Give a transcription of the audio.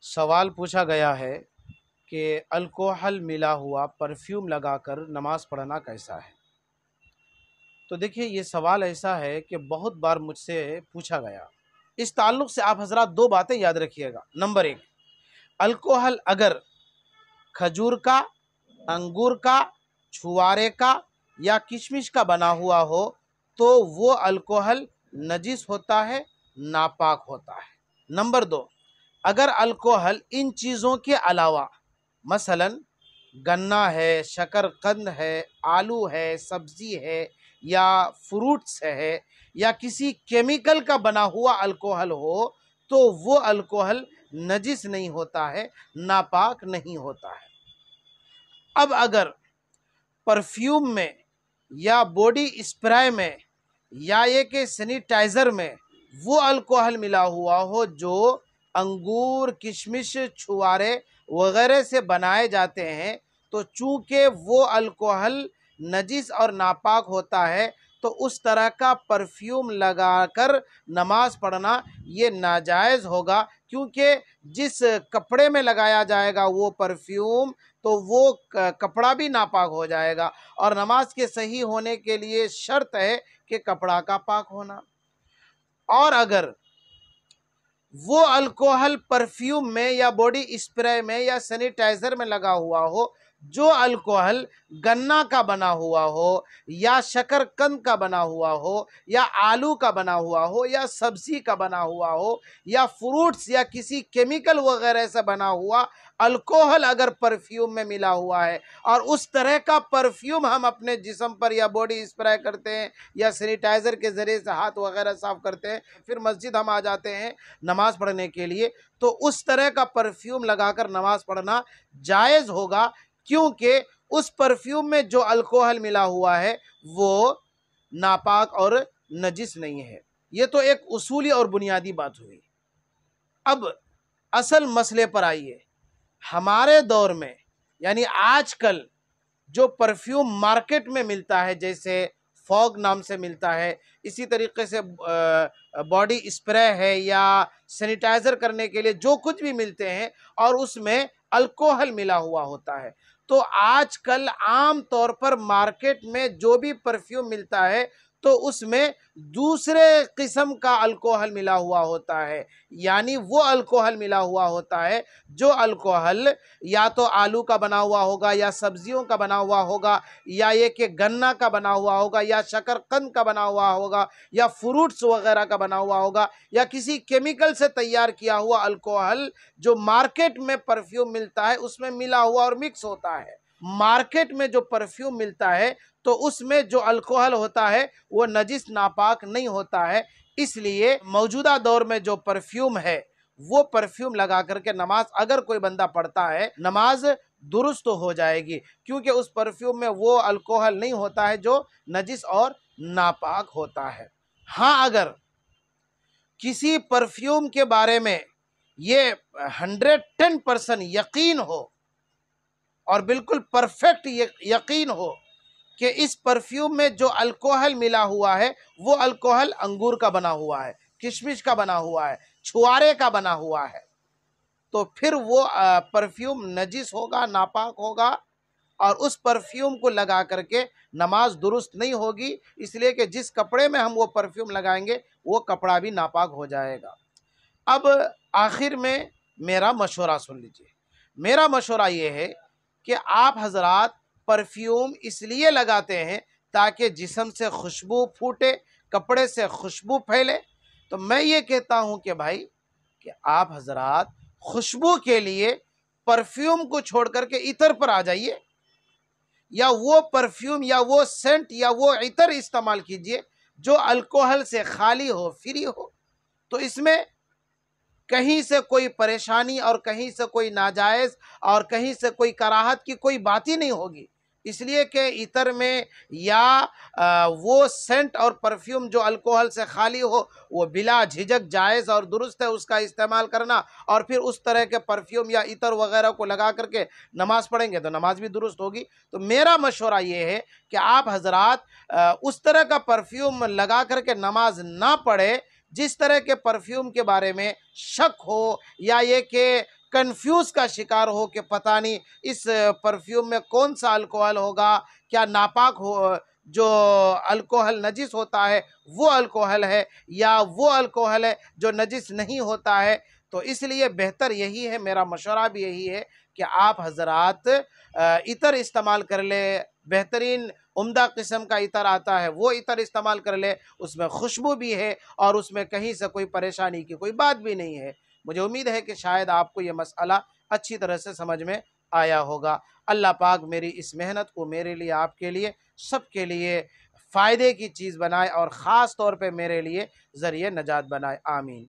सवाल पूछा गया है कि अल्कोहल मिला हुआ परफ्यूम लगाकर नमाज पढ़ना कैसा है। तो देखिए, ये सवाल ऐसा है कि बहुत बार मुझसे पूछा गया। इस ताल्लुक से आप हजरात दो बातें याद रखिएगा। नंबर एक, अल्कोहल अगर खजूर का, अंगूर का, छुआरे का या किशमिश का बना हुआ हो तो वो अल्कोहल नजिस होता है, नापाक होता है। नंबर दो, अगर अल्कोहल इन चीज़ों के अलावा मसलन गन्ना है, शकरकंद है, आलू है, सब्जी है या फ्रूट्स है या किसी केमिकल का बना हुआ अल्कोहल हो तो वो अल्कोहल नजिस नहीं होता है, नापाक नहीं होता है। अब अगर परफ्यूम में या बॉडी स्प्रे में या ये कि सैनिटाइज़र में वो अल्कोहल मिला हुआ हो जो अंगूर, किशमिश, छुआरे वगैरह से बनाए जाते हैं, तो चूंकि वो अल्कोहल नजिस और नापाक होता है तो उस तरह का परफ्यूम लगाकर नमाज पढ़ना ये नाजायज़ होगा, क्योंकि जिस कपड़े में लगाया जाएगा वो परफ्यूम तो वो कपड़ा भी नापाक हो जाएगा और नमाज के सही होने के लिए शर्त है कि कपड़ा का पाक होना। और अगर वो अल्कोहल परफ्यूम में या बॉडी स्प्रे में या सैनिटाइजर में लगा हुआ हो, जो अल्कोहल गन्ना का बना हुआ हो या शकरकंद का बना हुआ हो या आलू का बना हुआ हो या सब्जी का बना हुआ हो या फ्रूट्स या किसी केमिकल वगैरह से बना हुआ अल्कोहल अगर परफ्यूम में मिला हुआ है और उस तरह का परफ्यूम हम अपने जिस्म पर या बॉडी स्प्रे करते हैं या सैनिटाइजर के ज़रिए से हाथ वगैरह साफ करते हैं, फिर मस्जिद हम आ जाते हैं नमाज पढ़ने के लिए, तो उस तरह का परफ्यूम लगाकर नमाज पढ़ना जायज़ होगा, क्योंकि उस परफ्यूम में जो अल्कोहल मिला हुआ है वो नापाक और नजिस नहीं है। ये तो एक उसूली और बुनियादी बात हुई। अब असल मसले पर आइए। हमारे दौर में यानी आजकल जो परफ्यूम मार्केट में मिलता है, जैसे फॉग नाम से मिलता है, इसी तरीके से बॉडी स्प्रे है या सैनिटाइज़र करने के लिए जो कुछ भी मिलते हैं और उसमें अल्कोहल मिला हुआ होता है, तो आजकल आम तौर पर मार्केट में जो भी परफ्यूम मिलता है तो उसमें दूसरे किस्म का अल्कोहल मिला हुआ होता है। यानी वो अल्कोहल मिला हुआ होता है जो अल्कोहल या तो आलू का बना हुआ होगा या सब्जियों का बना हुआ होगा या ये कि गन्ना का बना हुआ होगा या शकरकंद का बना हुआ होगा या फ्रूट्स वगैरह का बना हुआ होगा या किसी केमिकल से तैयार किया हुआ अल्कोहल जो मार्केट में परफ्यूम मिलता है उसमें मिला हुआ और मिक्स होता है। मार्केट में जो परफ्यूम मिलता है तो उसमें जो अल्कोहल होता है वो नजिस नापाक नहीं होता है। इसलिए मौजूदा दौर में जो परफ्यूम है वो परफ्यूम लगा करके नमाज अगर कोई बंदा पढ़ता है, नमाज दुरुस्त हो जाएगी, क्योंकि उस परफ्यूम में वो अल्कोहल नहीं होता है जो नजिस और नापाक होता है। हाँ, अगर किसी परफ्यूम के बारे में ये 110% यकीन हो और बिल्कुल परफेक्ट यकीन हो कि इस परफ्यूम में जो अल्कोहल मिला हुआ है वो अल्कोहल अंगूर का बना हुआ है, किशमिश का बना हुआ है, छुआरे का बना हुआ है, तो फिर वो परफ्यूम नजिस होगा, नापाक होगा और उस परफ्यूम को लगा करके नमाज दुरुस्त नहीं होगी, इसलिए कि जिस कपड़े में हम वो परफ्यूम लगाएंगे वो कपड़ा भी नापाक हो जाएगा। अब आखिर में मेरा मशवरा सुन लीजिए। मेरा मशवरा ये है कि आप हजरात परफ्यूम इसलिए लगाते हैं ताकि जिस्म से खुशबू फूटे, कपड़े से खुशबू फैले। तो मैं ये कहता हूं कि भाई कि आप हजरात खुशबू के लिए परफ्यूम को छोड़ करके इतर पर आ जाइए, या वो परफ्यूम या वो सेंट या वो इतर इस्तेमाल कीजिए जो अल्कोहल से खाली हो, फ्री हो। तो इसमें कहीं से कोई परेशानी और कहीं से कोई नाजायज़ और कहीं से कोई कराहत की कोई बात ही नहीं होगी, इसलिए कि इतर में या वो सेंट और परफ्यूम जो अल्कोहल से खाली हो वो बिला झिझक जायज़ और दुरुस्त है उसका इस्तेमाल करना, और फिर उस तरह के परफ्यूम या इतर वगैरह को लगा करके नमाज पढ़ेंगे तो नमाज भी दुरुस्त होगी। तो मेरा मशवरा ये है कि आप हजरात उस तरह का परफ्यूम लगा करके नमाज ना पढ़े जिस तरह के परफ्यूम के बारे में शक हो या ये कि کنفیوز کا شکار ہو کہ پتہ نہیں اس پرفیوم میں کون سا الکوہل ہوگا، کیا ناپاک ہو، جو الکوہل نجس ہوتا ہے وہ الکوہل ہے یا وہ الکوہل ہے جو نجس نہیں ہوتا ہے۔ تو اس لیے بہتر یہی ہے، میرا مشورہ بھی یہی ہے کہ آپ حضرات عطر استعمال کر لے، بہترین عمدہ قسم کا عطر آتا ہے وہ عطر استعمال کر لے، اس میں خوشبو بھی ہے اور اس میں کہیں سے کوئی پریشانی کی کوئی بات بھی نہیں ہے۔ مجھے امید ہے کہ شاید آپ کو یہ مسئلہ اچھی طرح سے سمجھ میں آیا ہوگا۔ اللہ پاک میری اس محنت کو میرے لیے، آپ کے لیے، سب کے لیے فائدے کی چیز بنائے اور خاص طور پہ میرے لیے ذریعہ نجات بنائے، آمین۔